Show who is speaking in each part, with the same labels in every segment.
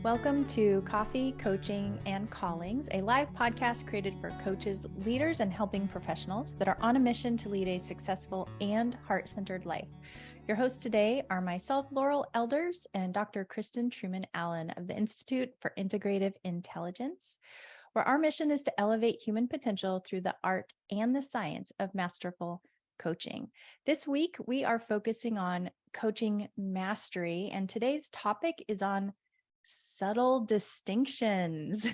Speaker 1: Welcome to Coffee, Coaching, and Callings, a live podcast created for coaches, leaders, and helping professionals that are on a mission to lead a successful and heart-centered life. Your hosts today are myself, Laurel Elders, and Dr. Kristen Truman Allen of the Institute for Integrative Intelligence, where our mission is to elevate human potential through the art and the science of masterful coaching. This week, we are focusing on coaching mastery, and today's topic is on subtle distinctions.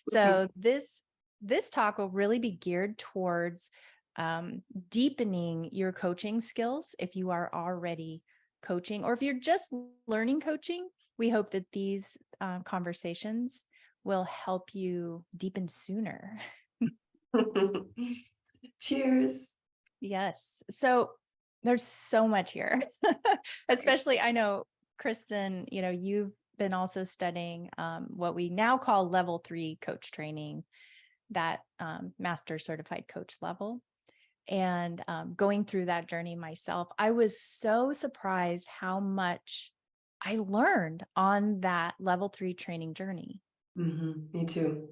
Speaker 1: So this talk will really be geared towards deepening your coaching skills if you are already coaching, or if you're just learning coaching. We hope that these conversations will help you deepen sooner.
Speaker 2: Cheers.
Speaker 1: Yes. So there's so much here, especially I know, Kristen, you've been also studying what we now call level 3 coach training, that master certified coach level. And going through that journey myself, I was so surprised how much I learned on that level 3 training journey.
Speaker 2: Me too.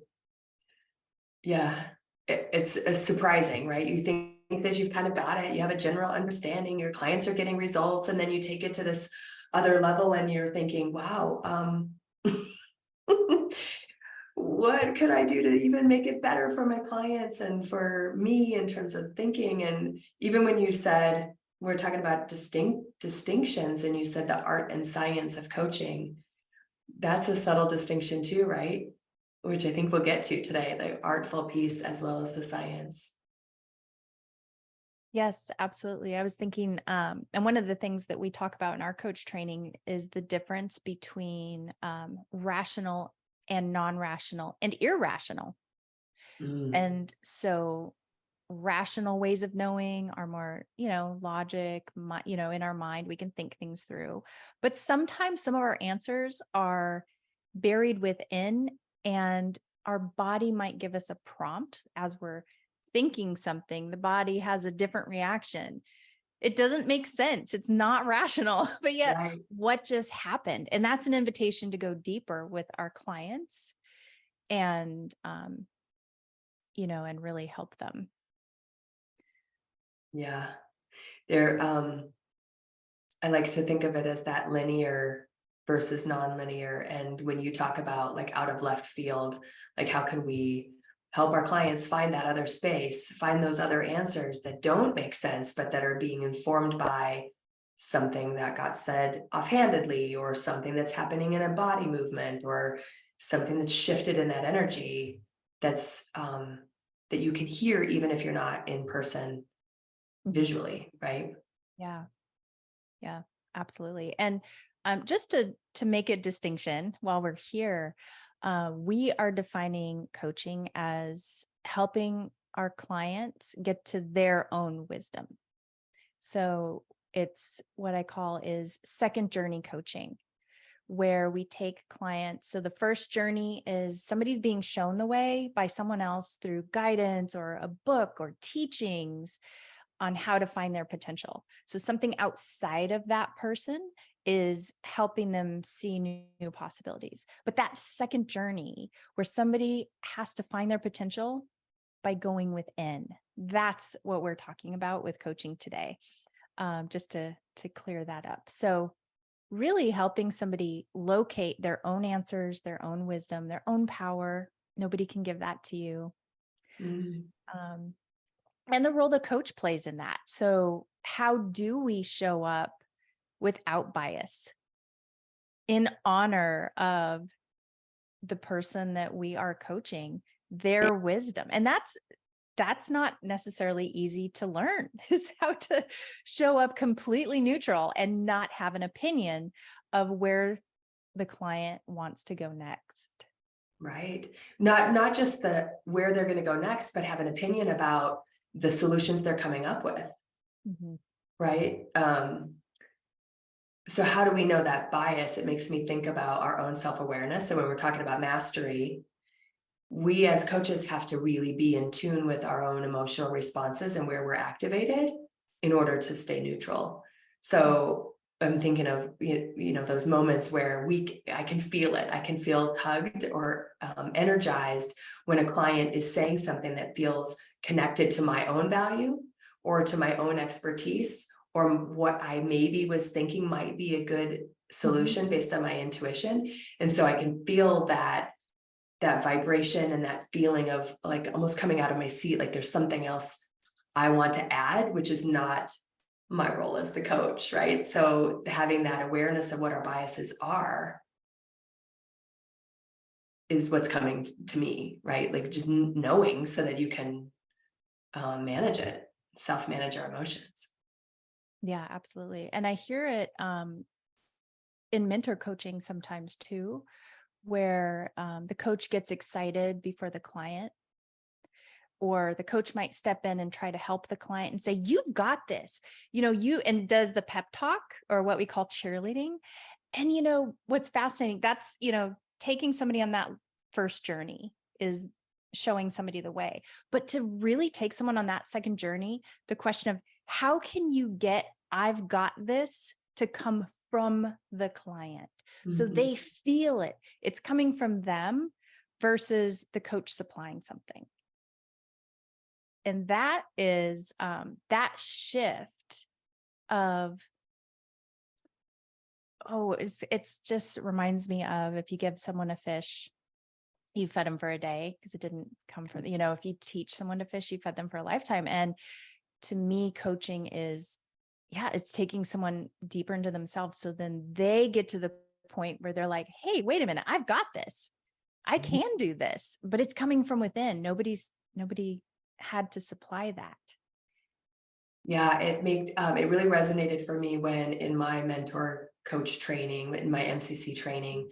Speaker 2: Yeah, it's surprising, right? You think that you've kind of got it. You have a general understanding, your clients are getting results, and then you take it to this other level and you're thinking, wow, what could I do to even make it better for my clients and for me in terms of thinking? And even when you said, we're talking about distinctions, and you said the art and science of coaching, that's a subtle distinction too, right? Which I think we'll get to today, the artful piece as well as the science.
Speaker 1: Yes, absolutely. I was thinking, and one of the things that we talk about in our coach training is the difference between rational and non-rational and irrational. And so rational ways of knowing are more, logic, in our mind, we can think things through. But sometimes some of our answers are buried within, and our body might give us a prompt as we're thinking something. The body has a different reaction. It doesn't make sense. It's not rational, but yet
Speaker 2: Right.
Speaker 1: What just happened? And that's an invitation to go deeper with our clients and, and really help them.
Speaker 2: Yeah. I like to think of it as that linear versus non-linear. And when you talk about like out of left field, like how can we help our clients find that other space, find those other answers that don't make sense, but that are being informed by something that got said offhandedly, or something that's happening in a body movement, or something that's shifted in that energy that's that you can hear even if you're not in person visually, right?
Speaker 1: Yeah, absolutely. And just to make a distinction while we're here, we are defining coaching as helping our clients get to their own wisdom. So it's what I call is second journey coaching, where we take clients. So the first journey is somebody's being shown the way by someone else through guidance or a book or teachings on how to find their potential. So something outside of that person is helping them see new possibilities. But that second journey where somebody has to find their potential by going within, that's what we're talking about with coaching today, just to clear that up. So really helping somebody locate their own answers, their own wisdom, their own power. Nobody can give that to you. And the role the coach plays in that. So how do we show up without bias in honor of the person that we are coaching, their wisdom? And that's not necessarily easy to learn, is how to show up completely neutral and not have an opinion of where the client wants to go next.
Speaker 2: Right. Not just where they're going to go next, but have an opinion about the solutions they're coming up with. Right. So how do we know that bias? It makes me think about our own self-awareness. So when we're talking about mastery, we as coaches have to really be in tune with our own emotional responses and where we're activated in order to stay neutral. So I'm thinking of, those moments where I can feel it. I can feel tugged or energized when a client is saying something that feels connected to my own value or to my own expertise, or what I maybe was thinking might be a good solution based on my intuition. And so I can feel that vibration and that feeling of like almost coming out of my seat, like there's something else I want to add, which is not my role as the coach, right? So having that awareness of what our biases are is what's coming to me, right? Like just knowing so that you can manage it, self-manage our emotions.
Speaker 1: Yeah, absolutely. And I hear it in mentor coaching sometimes too, where the coach gets excited before the client, or the coach might step in and try to help the client and say, you've got this, and does the pep talk, or what we call cheerleading. And what's fascinating, that's, taking somebody on that first journey is showing somebody the way. But to really take someone on that second journey, the question of how can you get, I've got this, to come from the client. So they feel it. It's coming from them versus the coach supplying something. And that is that shift of, it's just reminds me of, if you give someone a fish, you fed them for a day because it didn't come from, if you teach someone to fish, you fed them for a lifetime. And to me, coaching is, it's taking someone deeper into themselves. So then they get to the point where they're like, hey, wait a minute, I've got this. I can do this, but it's coming from within. Nobody had to supply that.
Speaker 2: Yeah, it really resonated for me when in my mentor coach training, in my MCC training,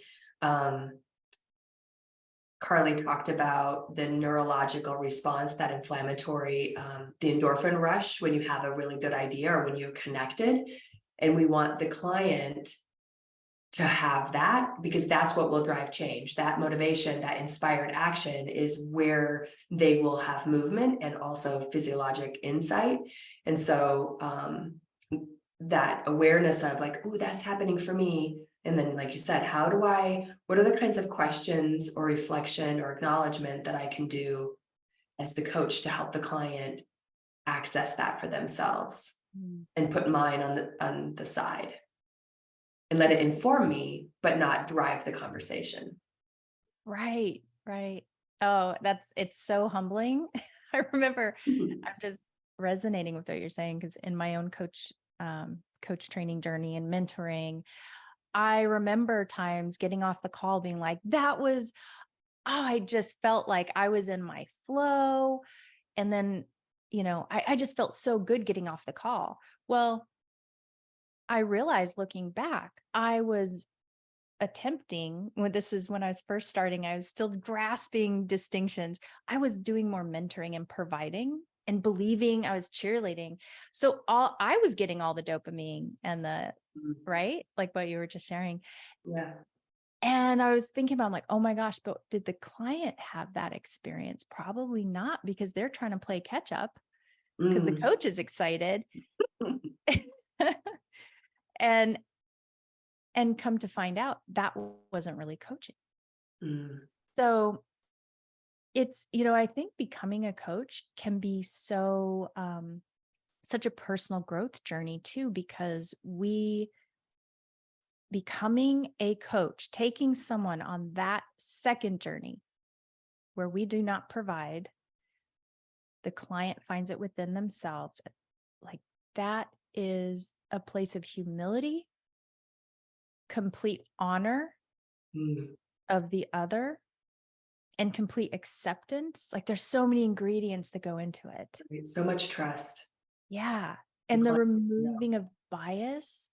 Speaker 2: Carly talked about the neurological response, that inflammatory, the endorphin rush when you have a really good idea or when you're connected. And we want the client to have that, because that's what will drive change. That motivation, that inspired action is where they will have movement and also physiologic insight. And so that awareness of like, oh, that's happening for me. And then, like you said, what are the kinds of questions or reflection or acknowledgement that I can do as the coach to help the client access that for themselves and put mine on the side and let it inform me, but not drive the conversation.
Speaker 1: Right. Oh, it's so humbling. I remember I'm just resonating with what you're saying, because in my own coach training journey and mentoring, I remember times getting off the call being like, I just felt like I was in my flow. And then, I just felt so good getting off the call. Well, I realized looking back, I was attempting, this is when I was first starting, I was still grasping distinctions. I was doing more mentoring and providing and believing I was cheerleading. So I was getting all the dopamine and right? Like what you were just sharing.
Speaker 2: Yeah.
Speaker 1: And I was thinking about, like, oh my gosh, but did the client have that experience? Probably not, because they're trying to play catch up because the coach is excited. And come to find out that wasn't really coaching. So it's, I think becoming a coach can be so, such a personal growth journey too, because becoming a coach, taking someone on that second journey where we do not provide, the client finds it within themselves. Like, that is a place of humility, complete honor of the other, and complete acceptance. Like, there's so many ingredients that go into it.
Speaker 2: It's so much trust.
Speaker 1: Yeah. And the removing of bias,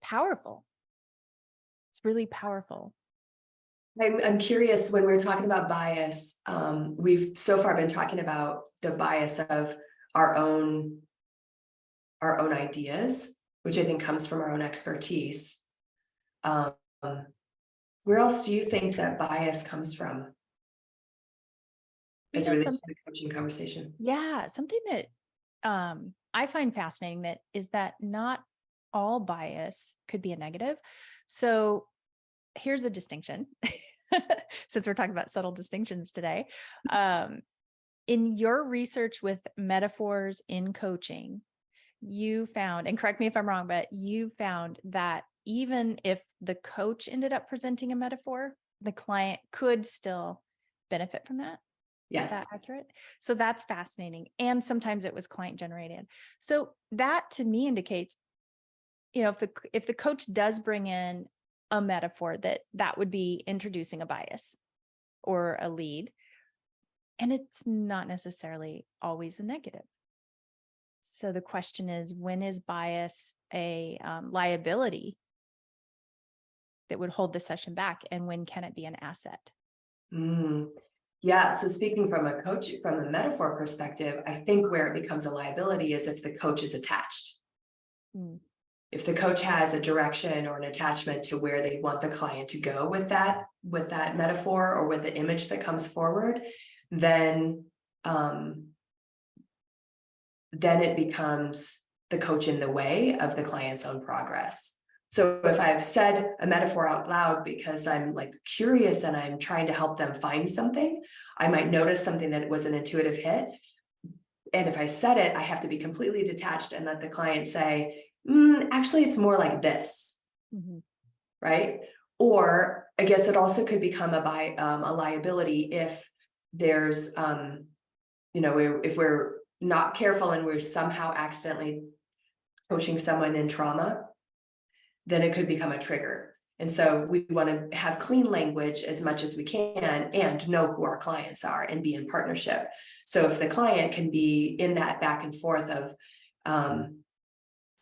Speaker 1: powerful. It's really powerful.
Speaker 2: I'm curious, when we're talking about bias, we've so far been talking about the bias of our own ideas, which I think comes from our own expertise. Where else do you think that bias comes from as it relates to the coaching conversation?
Speaker 1: Yeah, something that I find fascinating that not all bias could be a negative. So here's a distinction, since we're talking about subtle distinctions today. In your research with metaphors in coaching, you found, and correct me if I'm wrong, but you found that even if the coach ended up presenting a metaphor, the client could still benefit from that. Is
Speaker 2: Yes.
Speaker 1: that accurate? So that's fascinating. And sometimes it was client generated. So that to me indicates, if the coach does bring in a metaphor, that would be introducing a bias or a lead. And it's not necessarily always a negative. So the question is, when is bias a liability that would hold the session back, and when can it be an asset?
Speaker 2: Yeah. So speaking from a metaphor perspective, I think where it becomes a liability is if the coach is attached. If the coach has a direction or an attachment to where they want the client to go with that metaphor or with the image that comes forward, then it becomes the coach in the way of the client's own progress. So if I've said a metaphor out loud because I'm like curious and I'm trying to help them find something, I might notice something that was an intuitive hit. And if I said it, I have to be completely detached and let the client say, actually, it's more like this, right? Or I guess it also could become a liability if there's, if we're not careful and we're somehow accidentally coaching someone in trauma, then it could become a trigger. And so we want to have clean language as much as we can and know who our clients are and be in partnership. So if the client can be in that back and forth of,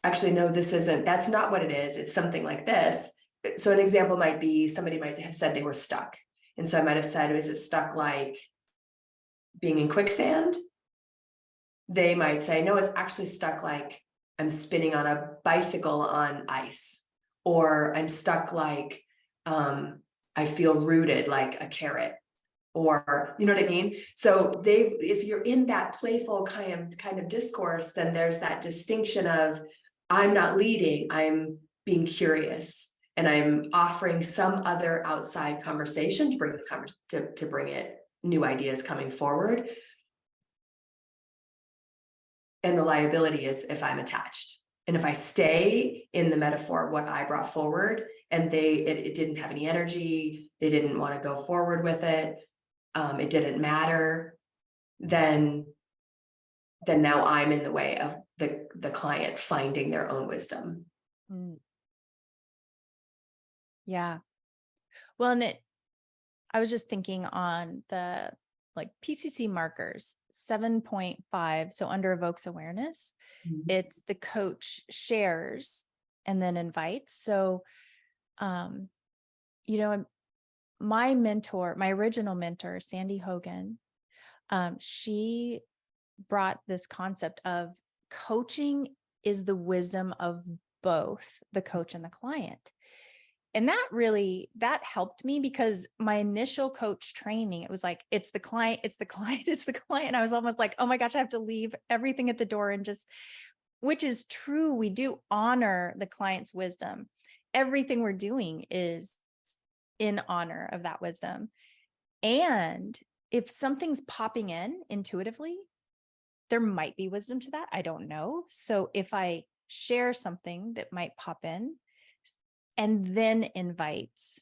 Speaker 2: actually, no, that's not what it is. It's something like this. So an example might be, somebody might have said they were stuck. And so I might have said, is it stuck like being in quicksand? They might say, no, it's actually stuck like I'm spinning on a bicycle on ice, or I'm stuck like I feel rooted like a carrot, or you know what I mean? So if you're in that playful kind of discourse, then there's that distinction of I'm not leading, I'm being curious, and I'm offering some other outside conversation to bring to bring it new ideas coming forward. And the liability is if I'm attached. And if I stay in the metaphor, what I brought forward, and it didn't have any energy, they didn't want to go forward with it, it didn't matter, then now I'm in the way of the client finding their own wisdom.
Speaker 1: Yeah. Well, and I was just thinking on the PCC Markers 7.5, so under evokes awareness, it's the coach shares and then invites. So, my original mentor, Sandy Hogan, she brought this concept of coaching is the wisdom of both the coach and the client. And that helped me, because my initial coach training, it was like, it's the client, it's the client, it's the client. And I was almost like, oh my gosh, I have to leave everything at the door and which is true. We do honor the client's wisdom. Everything we're doing is in honor of that wisdom. And if something's popping in intuitively, there might be wisdom to that. I don't know. So if I share something that might pop in, and then invites,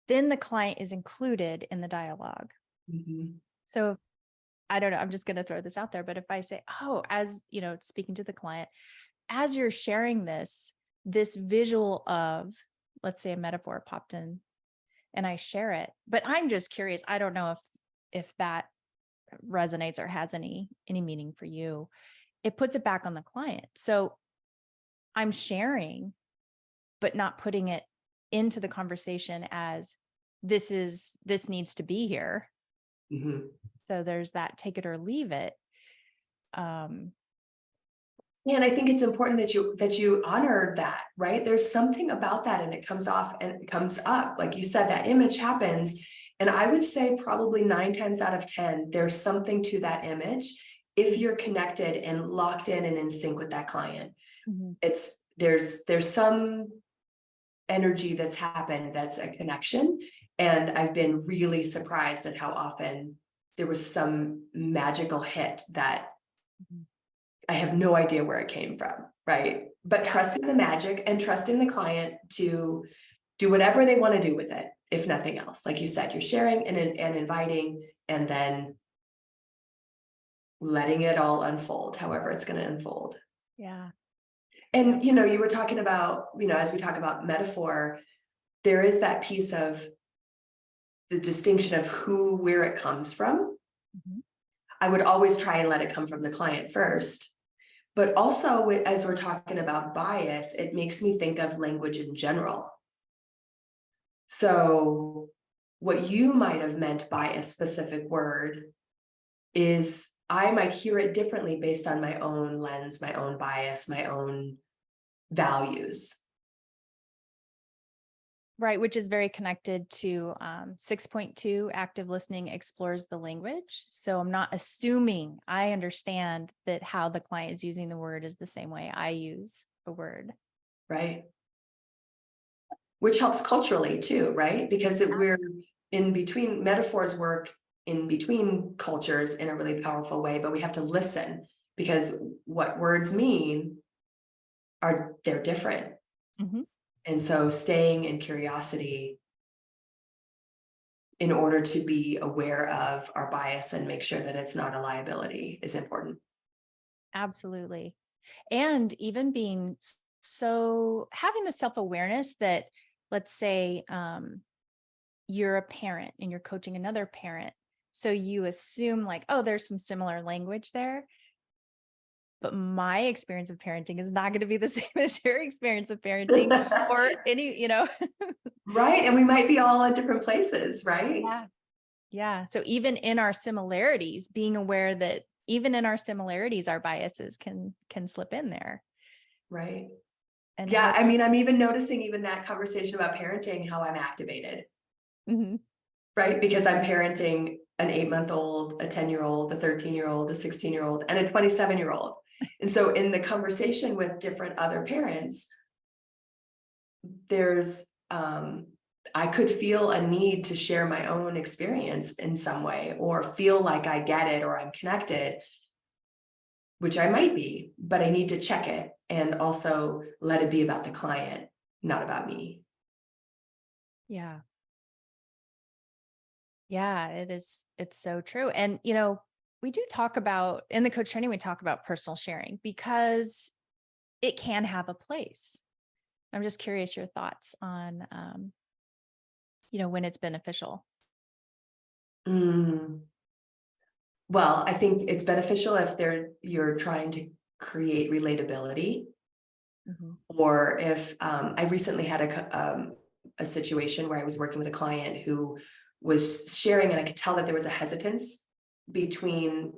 Speaker 1: then the client is included in the dialogue. So I don't know, I'm just going to throw this out there, but if I say, as speaking to the client, as you're sharing this visual of, let's say a metaphor popped in and I share it, but I'm just curious, I don't know if that resonates or has any meaning for you, it puts it back on the client. So I'm sharing, but not putting it into the conversation as this needs to be here. So there's that take it or leave it. And
Speaker 2: I think it's important that you honor that, right? There's something about that, and it comes off and it comes up. Like you said, that image happens. And I would say probably 9 times out of 10, there's something to that image. if you're connected and locked in and in sync with that client,
Speaker 1: Mhm.
Speaker 2: there's some energy that's happened that's a connection. And I've been really surprised at how often there was some magical hit that
Speaker 1: Mhm.
Speaker 2: I have no idea where it came from, right? But trust in the magic and trust in the client to do whatever they want to do with it, if nothing else. Like you said, you're sharing and inviting, and then letting it all unfold, however it's going to unfold.
Speaker 1: Yeah.
Speaker 2: And, you were talking about, as we talk about metaphor, there is that piece of the distinction of where it comes from.
Speaker 1: Mhm.
Speaker 2: I would always try and let it come from the client first. But also, as we're talking about bias, it makes me think of language in general. So what you might have meant by a specific word is I might hear it differently based on my own lens, my own bias, my own values.
Speaker 1: Right, which is very connected to 6.2 active listening explores the language. So I'm not assuming I understand that how the client is using the word is the same way I use a word.
Speaker 2: Right. Which helps culturally too, right? Because we're in between, metaphors work in between cultures in a really powerful way, but we have to listen because what words mean they're different.
Speaker 1: Mhm.
Speaker 2: And so staying in curiosity in order to be aware of our bias and make sure that it's not a liability is important.
Speaker 1: Absolutely. And even being so having the self-awareness that, let's say, you're a parent and you're coaching another parent. So you assume like, oh, there's some similar language there. But my experience of parenting is not going to be the same as your experience of parenting or any.
Speaker 2: Right. And we might be all at different places, right?
Speaker 1: Yeah. Yeah. So even in our similarities, being aware that even in our similarities, our biases can slip in there.
Speaker 2: Right.
Speaker 1: And
Speaker 2: Yeah.
Speaker 1: how.
Speaker 2: I mean, I'm even noticing even that conversation about parenting, how I'm activated,
Speaker 1: Mhm.
Speaker 2: right? Because I'm parenting an 8-month-old, a 10-year-old, a 13-year-old, a 16-year-old, and a 27-year-old. And so in the conversation with different other parents, there's I could feel a need to share my own experience in some way or feel like I get it or I'm connected, which I might be, but I need to check it and also let it be about the client, not about me.
Speaker 1: Yeah. Yeah, it is. It's so true. And, we do talk about in the coach training, we talk about personal sharing because it can have a place. I'm just curious your thoughts on, when it's beneficial.
Speaker 2: Mm. Well, I think it's beneficial if you're trying to create relatability,
Speaker 1: Mhm.
Speaker 2: or if I recently had a situation where I was working with a client who was sharing, and I could tell that there was a hesitance between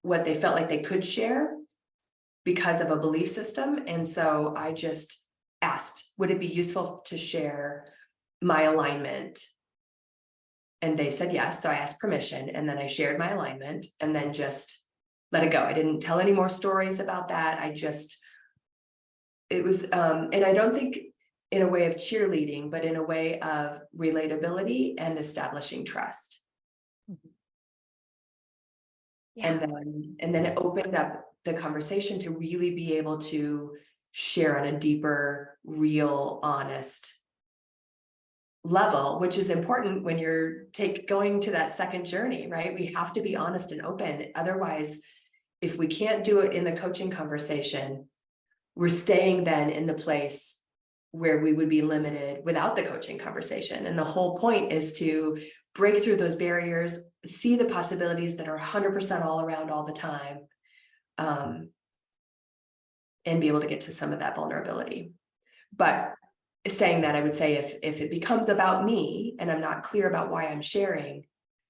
Speaker 2: what they felt like they could share because of a belief system. And so I just asked, would it be useful to share my alignment? And they said yes. So I asked permission, and then I shared my alignment and then just let it go. I didn't tell any more stories about that. It was, and I don't think in a way of cheerleading, but in a way of relatability and establishing trust.
Speaker 1: Mhm.
Speaker 2: And
Speaker 1: Yeah.
Speaker 2: then it opened up the conversation to really be able to share on a deeper, real, honest level, which is important when you're going to that second journey, right? We have to be honest and open. Otherwise, if we can't do it in the coaching conversation, we're staying then in the place where we would be limited without the coaching conversation. And the whole point is to break through those barriers, see the possibilities that are 100% all around all the time, and be able to get to some of that vulnerability. But saying that, I would say if it becomes about me and I'm not clear about why I'm sharing,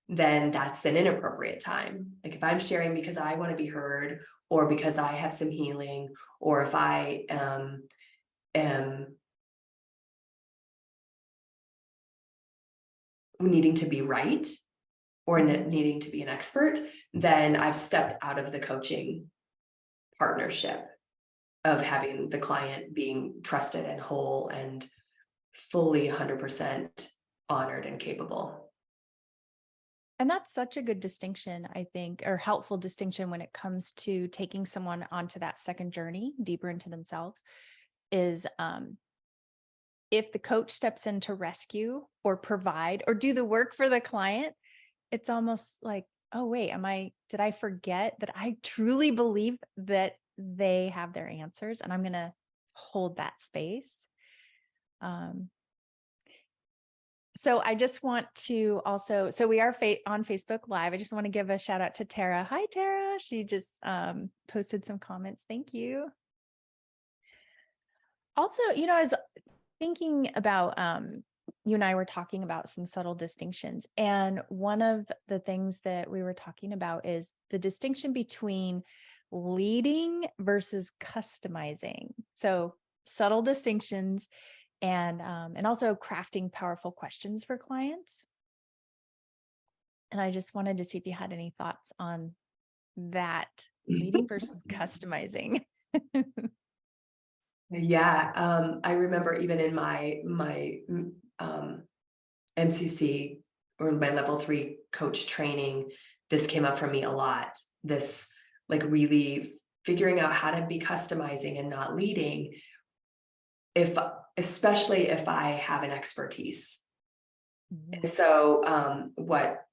Speaker 2: then that's an inappropriate time. Like if I'm sharing because I want to be heard, or because I have some healing, or if I am needing to be right, or needing to be an expert, then I've stepped out of the coaching partnership of having the client being trusted and whole and fully 100% honored and capable.
Speaker 1: And that's such a good distinction, I think, or helpful distinction when it comes to taking someone onto that second journey deeper into themselves is if the coach steps in to rescue or provide or do the work for the client, it's almost like, oh, wait, did I forget that I truly believe that they have their answers and I'm going to hold that space. So I just want to also, so we are on Facebook Live. I just want to give a shout out to Tara. Hi, Tara. She just posted some comments. Thank you. Also, I was thinking about, you and I were talking about some subtle distinctions. And one of the things that we were talking about is the distinction between leading versus customizing. So subtle distinctions and also crafting powerful questions for clients. And I just wanted to see if you had any thoughts on that, leading versus customizing.
Speaker 2: Yeah, I remember even in my MCC or my level 3 coach training, this came up for me a lot. This like really figuring out how to be customizing and not leading, especially if I have an expertise.
Speaker 1: Mm-hmm.
Speaker 2: And so what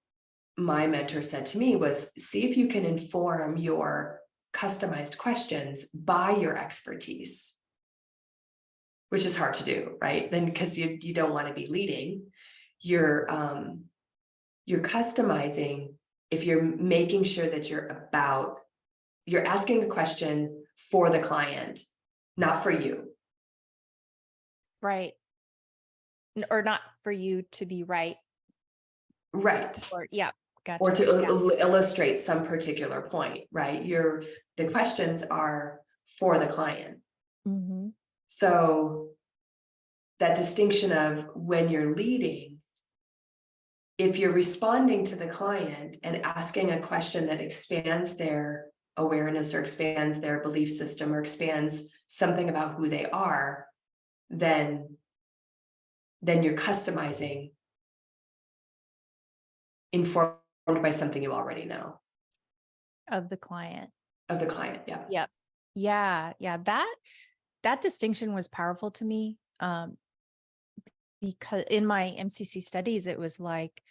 Speaker 2: my mentor said to me was, see if you can inform your customized questions by your expertise, which is hard to do, right? Then because you don't want to be leading, you're customizing if you're making sure that you're asking the question for the client, not for you.
Speaker 1: Right. Or not for you to be right.
Speaker 2: Right.
Speaker 1: Or yeah, gotcha.
Speaker 2: Or to illustrate some particular point, right? The questions are for the client.
Speaker 1: Mm-hmm.
Speaker 2: So that distinction of when you're leading, if you're responding to the client and asking a question that expands their awareness or expands their belief system or expands something about who they are, then you're customizing, informed by something you already know.
Speaker 1: Of the client.
Speaker 2: Yeah.
Speaker 1: Yep. Yeah. Yeah. That distinction was powerful to me. Because in my MCC studies, it was like,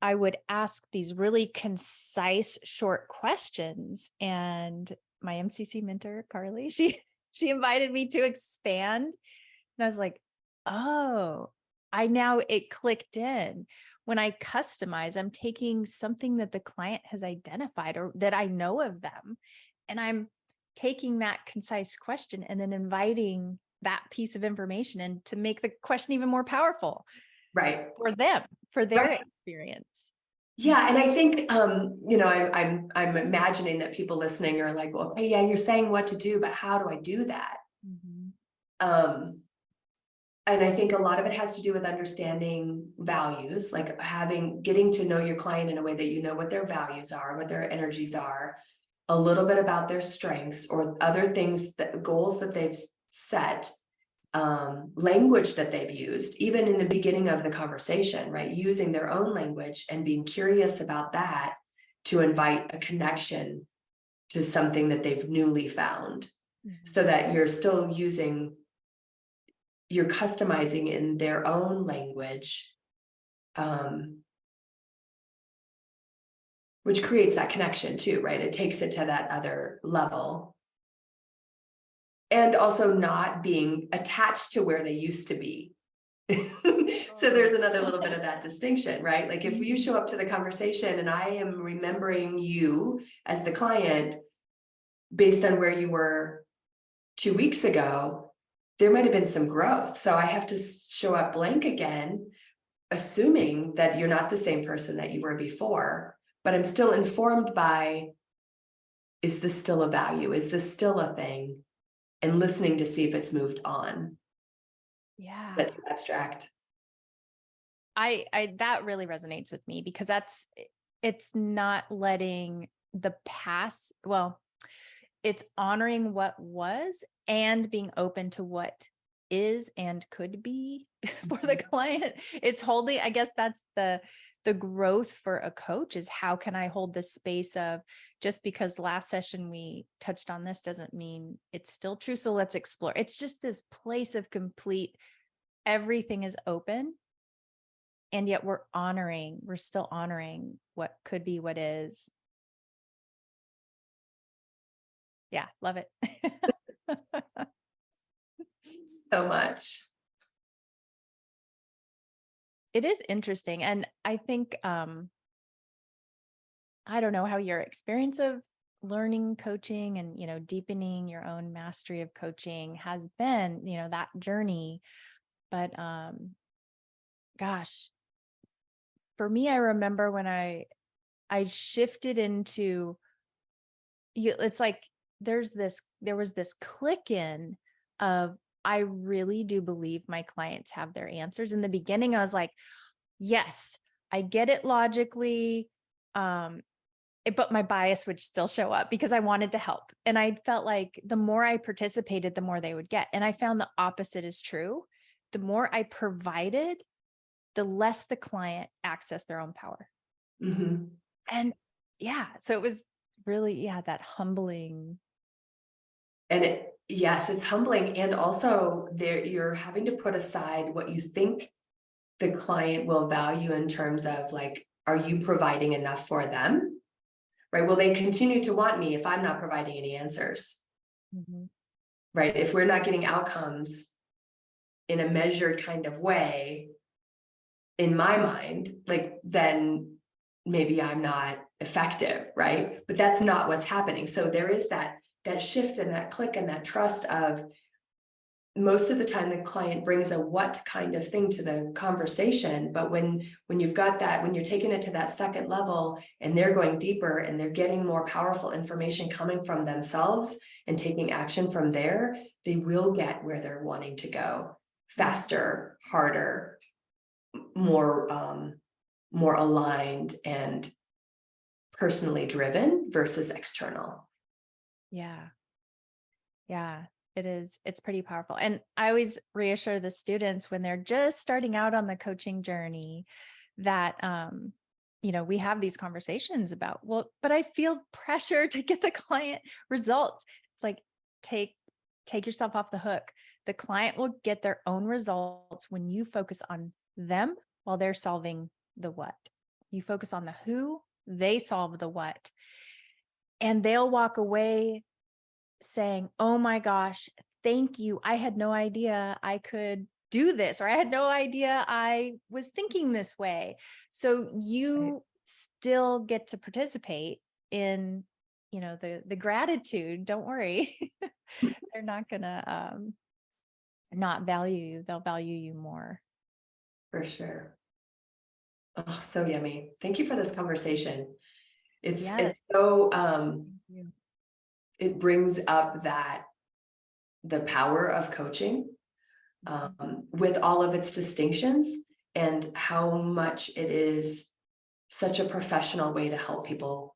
Speaker 1: I would ask these really concise, short questions. And my MCC mentor, Carly, she invited me to expand. And I was like, oh, it clicked in. When I customize, I'm taking something that the client has identified or that I know of them. And I'm taking that concise question and then inviting that piece of information in to make the question even more powerful.
Speaker 2: Right.
Speaker 1: For them, for their
Speaker 2: Right.
Speaker 1: experience.
Speaker 2: Yeah. And I think, I'm imagining that people listening are like, well, okay, yeah, you're saying what to do, but how do I do that?
Speaker 1: Mm-hmm.
Speaker 2: And I think a lot of it has to do with understanding values, like getting to know your client in a way that you know what their values are, what their energies are, a little bit about their strengths or other things, goals that they've set, language that they've used, even in the beginning of the conversation, right? Using their own language and being curious about that to invite a connection to something that they've newly found, so that you're customizing in their own language, which creates that connection too, right? It takes it to that other level. And also not being attached to where they used to be. So there's another little bit of that distinction, right? Like if you show up to the conversation and I am remembering you as the client based on where you were 2 weeks ago, there might have been some growth. So I have to show up blank again, assuming that you're not the same person that you were before, but I'm still informed by, is this still a value? Is this still a thing? And listening to see if it's moved on.
Speaker 1: Yeah.
Speaker 2: Is that too abstract?
Speaker 1: I that really resonates with me, because it's not letting the past, well, it's honoring what was and being open to what is and could be for the client. It's holding, I guess that's the growth for a coach, is how can I hold this space of, just because last session we touched on this doesn't mean it's still true. So let's explore. It's just this place of complete, everything is open. And yet we're still honoring what could be, what is. Yeah, love it.
Speaker 2: So much.
Speaker 1: It is interesting. And I think, I don't know how your experience of learning coaching and, deepening your own mastery of coaching has been, that journey. But, gosh, for me, I remember when I shifted into, it's like, there was this click in of, I really do believe my clients have their answers. In the beginning, I was like, yes, I get it logically. But my bias would still show up because I wanted to help. And I felt like the more I participated, the more they would get. And I found the opposite is true. The more I provided, the less the client accessed their own power.
Speaker 2: Mm-hmm.
Speaker 1: And yeah, so it was really, that humbling.
Speaker 2: And yes, it's humbling. And also you're having to put aside what you think the client will value in terms of like, are you providing enough for them? Right? Will they continue to want me if I'm not providing any answers?
Speaker 1: Mm-hmm.
Speaker 2: Right? If we're not getting outcomes in a measured kind of way, in my mind, like, then maybe I'm not effective, right? But that's not what's happening. So there is that shift and that click and that trust of, most of the time the client brings a what kind of thing to the conversation. But when you've got that, when you're taking it to that second level and they're going deeper and they're getting more powerful information coming from themselves and taking action from there, they will get where they're wanting to go faster, harder, more aligned and personally driven versus external.
Speaker 1: Yeah. Yeah, it is. It's pretty powerful. And I always reassure the students when they're just starting out on the coaching journey that, we have these conversations about, well, but I feel pressure to get the client results. It's like, take yourself off the hook. The client will get their own results when you focus on them while they're solving the what. You focus on the who, they solve the what. And they'll walk away saying, oh my gosh, thank you. I had no idea I could do this, or I had no idea I was thinking this way. So you still get to participate in, the gratitude. Don't worry. They're not gonna not value you. They'll value you more.
Speaker 2: For sure. Oh, so yummy. Thank you for this conversation. It's so it brings up the power of coaching with all of its distinctions and how much it is such a professional way to help people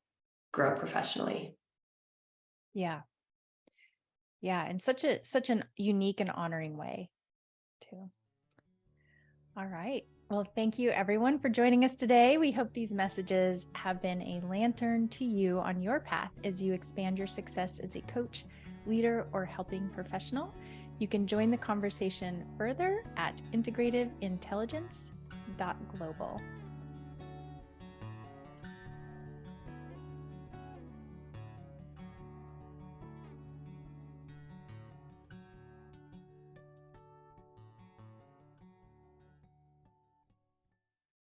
Speaker 2: grow professionally.
Speaker 1: Yeah. Yeah. And such an unique and honoring way too. All right. Well, thank you everyone for joining us today. We hope these messages have been a lantern to you on your path as you expand your success as a coach, leader, or helping professional. You can join the conversation further at integrativeintelligence.global.